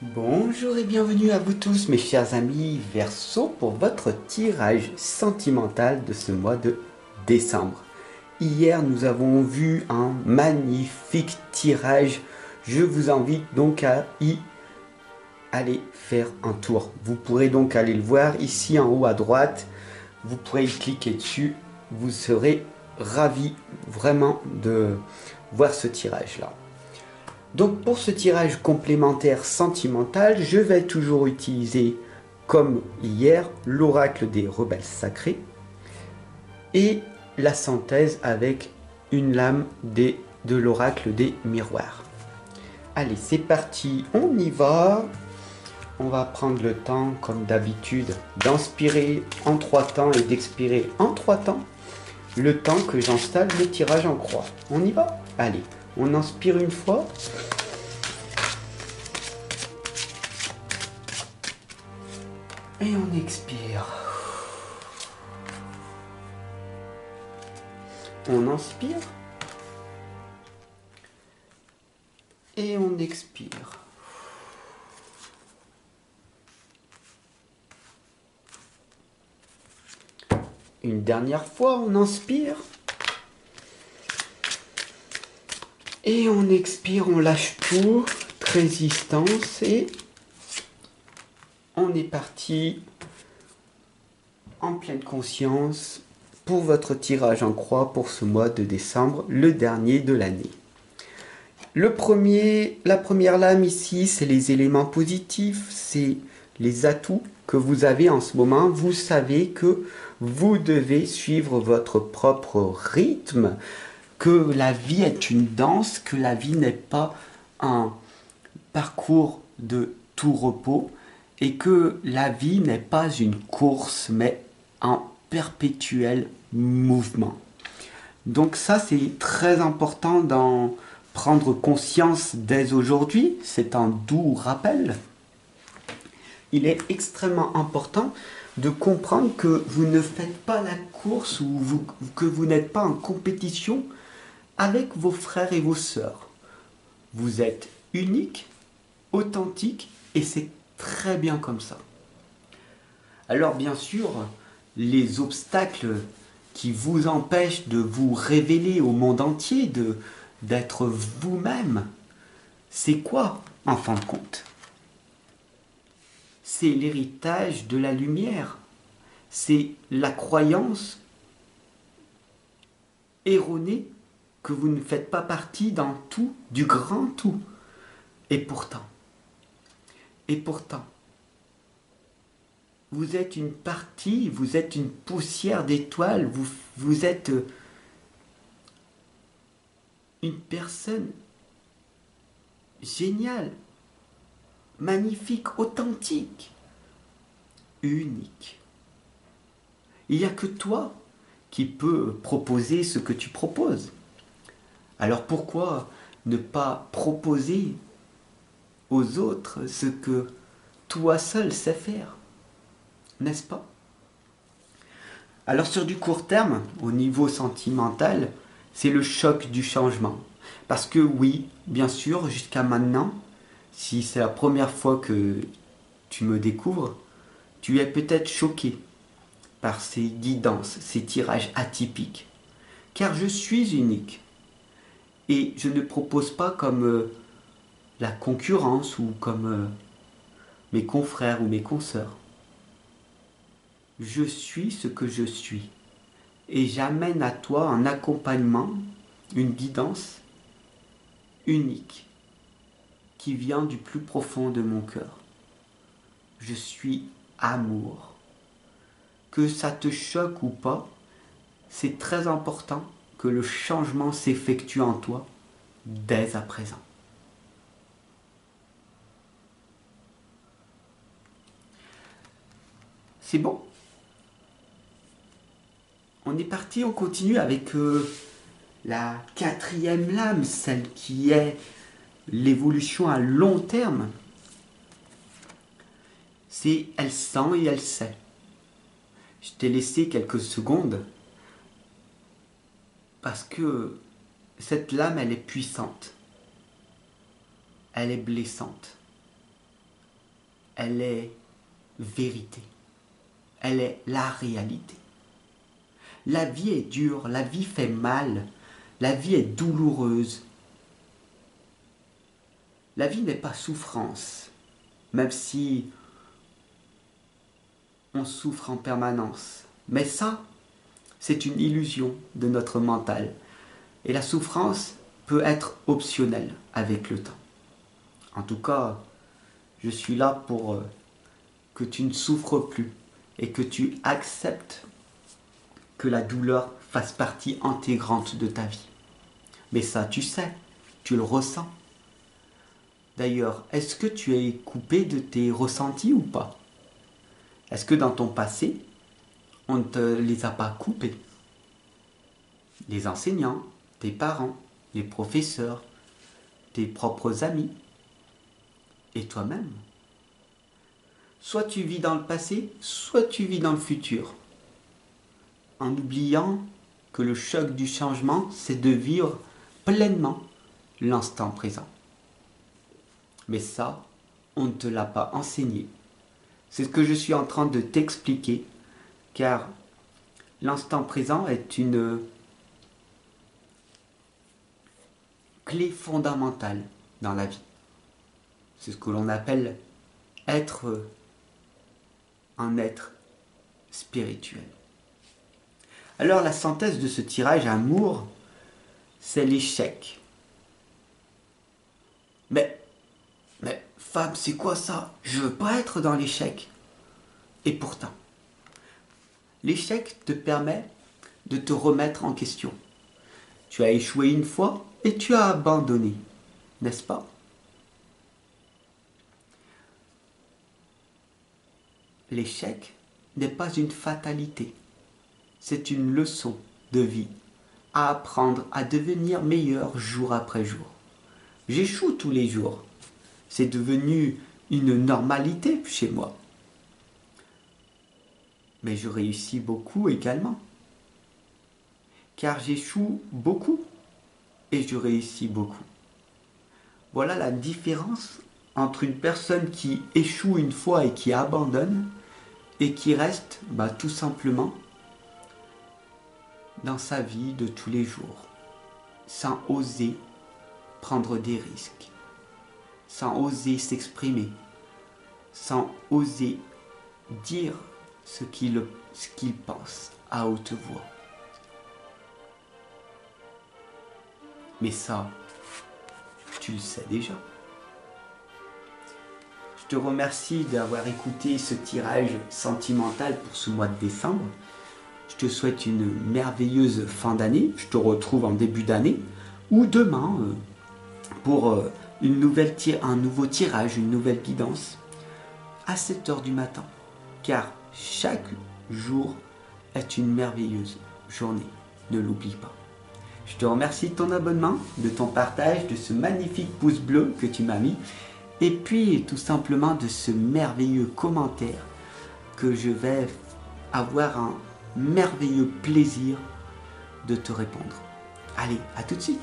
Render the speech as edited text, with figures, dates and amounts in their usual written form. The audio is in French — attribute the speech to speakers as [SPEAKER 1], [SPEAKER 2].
[SPEAKER 1] Bonjour et bienvenue à vous tous mes chers amis Verseau pour votre tirage sentimental de ce mois de décembre. Hier nous avons vu un magnifique tirage, je vous invite donc à y aller faire un tour. Vous pourrez donc aller le voir ici en haut à droite, vous pourrez y cliquer dessus, vous serez ravis vraiment de voir ce tirage là. Donc pour ce tirage complémentaire sentimental, je vais toujours utiliser, comme hier, l'oracle des rebelles sacrés et la synthèse avec une lame de l'oracle des miroirs. Allez, c'est parti, on y va. On va prendre le temps, comme d'habitude, d'inspirer en 3 temps et d'expirer en 3 temps, le temps que j'installe le tirage en croix. On y va? Allez, on inspire une fois. Et on expire. On inspire. Et on expire. Une dernière fois, on inspire. Et on expire, on lâche tout. Résistance et on est parti en pleine conscience pour votre tirage en croix pour ce mois de décembre, le dernier de l'année. La première lame ici, c'est les éléments positifs, c'est les atouts que vous avez en ce moment. Vous savez que vous devez suivre votre propre rythme, que la vie est une danse, que la vie n'est pas un parcours de tout repos et que la vie n'est pas une course mais un perpétuel mouvement. Donc ça c'est très important d'en prendre conscience dès aujourd'hui, c'est un doux rappel. Il est extrêmement important de comprendre que vous ne faites pas la course ou que vous n'êtes pas en compétition avec vos frères et vos sœurs. Vous êtes unique, authentique et c'est très bien comme ça. Alors bien sûr, les obstacles qui vous empêchent de vous révéler au monde entier, d'être vous-même, c'est quoi en fin de compte? C'est l'héritage de la lumière, c'est la croyance erronée que vous ne faites pas partie d'un tout, du grand tout. Et pourtant, et pourtant, vous êtes une partie, vous êtes une poussière d'étoiles, vous êtes une personne géniale, magnifique, authentique, unique. Il n'y a que toi qui peux proposer ce que tu proposes. Alors pourquoi ne pas proposer aux autres ce que toi seul sais faire, n'est-ce pas? Alors sur du court terme, au niveau sentimental, c'est le choc du changement. Parce que oui, bien sûr, jusqu'à maintenant, si c'est la première fois que tu me découvres, tu es peut-être choqué par ces guidances, ces tirages atypiques. Car je suis unique. Et je ne propose pas comme la concurrence ou comme mes confrères ou mes consoeurs. Je suis ce que je suis. Et j'amène à toi un accompagnement, une guidance unique qui vient du plus profond de mon cœur. Je suis amour. Que ça te choque ou pas, c'est très important que le changement s'effectue en toi dès à présent. C'est bon. On est parti, on continue avec la quatrième lame, celle qui est l'évolution à long terme. C'est elle sent et elle sait. Je t'ai laissé quelques secondes parce que cette lame, elle est puissante. Elle est blessante. elle est vérité. Elle est la réalité. La vie est dure, la vie fait mal, la vie est douloureuse. La vie n'est pas souffrance, même si on souffre en permanence. Mais ça, c'est une illusion de notre mental. Et la souffrance peut être optionnelle avec le temps. En tout cas, je suis là pour que tu ne souffres plus et que tu acceptes que la douleur fasse partie intégrante de ta vie. Mais ça, tu sais, tu le ressens. D'ailleurs, est-ce que tu es coupé de tes ressentis ou pas? Est-ce que dans ton passé, on ne te les a pas coupés? Les enseignants, tes parents, les professeurs, tes propres amis et toi-même. Soit tu vis dans le passé, soit tu vis dans le futur. En oubliant que le choc du changement, c'est de vivre pleinement l'instant présent. Mais ça, on ne te l'a pas enseigné. C'est ce que je suis en train de t'expliquer, car l'instant présent est une clé fondamentale dans la vie. C'est ce que l'on appelle être un être spirituel. Alors la synthèse de ce tirage amour, c'est l'échec. Mais Fab, c'est quoi ça? Je veux pas être dans l'échec. Et pourtant, l'échec te permet de te remettre en question. Tu as échoué une fois et tu as abandonné, n'est-ce pas? L'échec n'est pas une fatalité, c'est une leçon de vie à apprendre à devenir meilleur jour après jour. J'échoue tous les jours. C'est devenu une normalité chez moi. Mais je réussis beaucoup également. Car j'échoue beaucoup et je réussis beaucoup. Voilà la différence entre une personne qui échoue une fois et qui abandonne et qui reste tout simplement dans sa vie de tous les jours, sans oser prendre des risques, sans oser s'exprimer, sans oser dire ce qu'il pense à haute voix. Mais ça, tu le sais déjà. Je te remercie d'avoir écouté ce tirage sentimental pour ce mois de décembre. Je te souhaite une merveilleuse fin d'année. Je te retrouve en début d'année ou demain pour un nouveau tirage, une nouvelle guidance à 7h du matin. Car chaque jour est une merveilleuse journée. Ne l'oublie pas. Je te remercie de ton abonnement, de ton partage, de ce magnifique pouce bleu que tu m'as mis. Et puis tout simplement de ce merveilleux commentaire que je vais avoir un merveilleux plaisir de te répondre. Allez, à tout de suite!